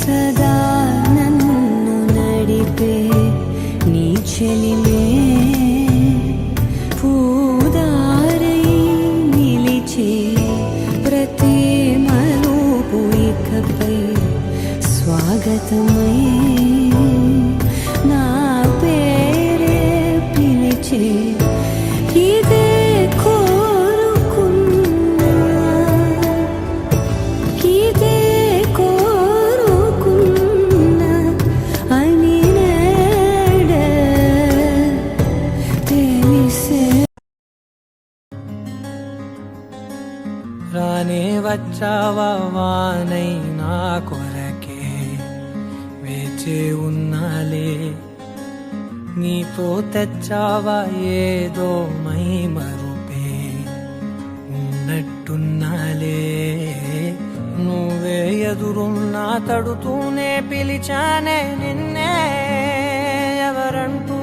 సదా నన్ను నడిపే నీ చెలిమే పూదారై నిలిచే ప్రతి మలుపు ఇకపై స్వాగతమై నా పేరే పిలిచే ఇదే కోరుకున్నా ఇదే కోరుకున్నా అని నేడే తెలిసే. రానే వచ్చావా వానై నా కొరకే వేచి ఉన్నాలే, నీతో తెచ్చావా ఏదో మై మరుపే ఉన్నట్టున్నాలే. నువ్వే ఎదురున్నా తడుతూనే పిలిచానే నిన్నే ఎవరంటూ,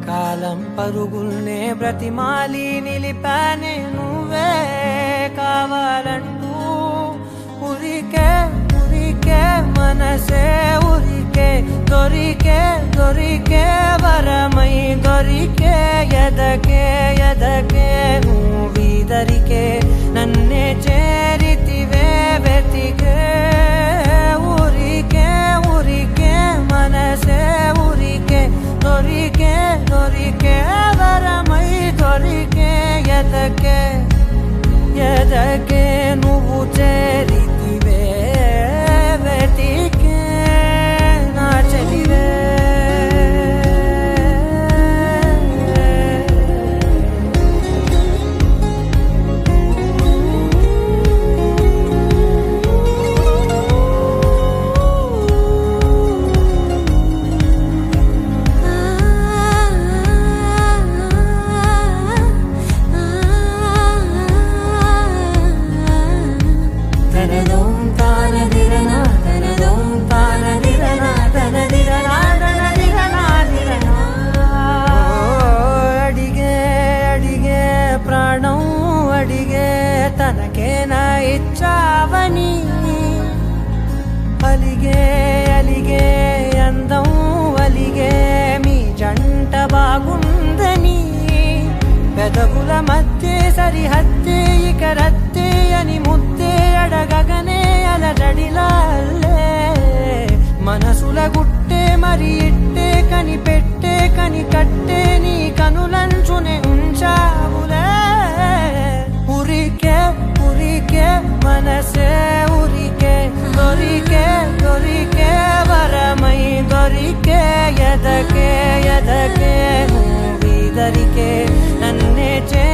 కాలం పరుగుల్నే బ్రతిమాలి నిలిపానే నువ్వే కావాలంటూ. ఉరికే ఉరికే మనసే ఉరికే దొరికే దొరికే వరమై దొరికే ఎదకే ఎదకే నువ్విదరికే నన్నే చేరితివే వెతికే. ఉరికే ఉరికే మనసే ఉరికే దొరికే దొరికే వరమై దొరికే ఎదకే ఎదకే నువ్వు చేరితివే వెతికే నా చెలివే. తనకేనా ఇచ్చావని అలిగే అలిగే అందం అలిగే మీ జంట బాగుందని, పెదవుల మధ్య సరిహద్దే ఇక రద్దే అని ముద్దే అడగగనే అలజడిలాల్లే. మనసుల గుట్టే మరి ఇట్టే కనిపెట్టే కని కట్టే నీ కనులంచునే ఉంచావులే. ఉరికే ఉరికే మనసే ఉరికే దొరికే దొరికే వరమై దొరికే ఎదకే ఎదకే నువ్విదరికే నన్నే చే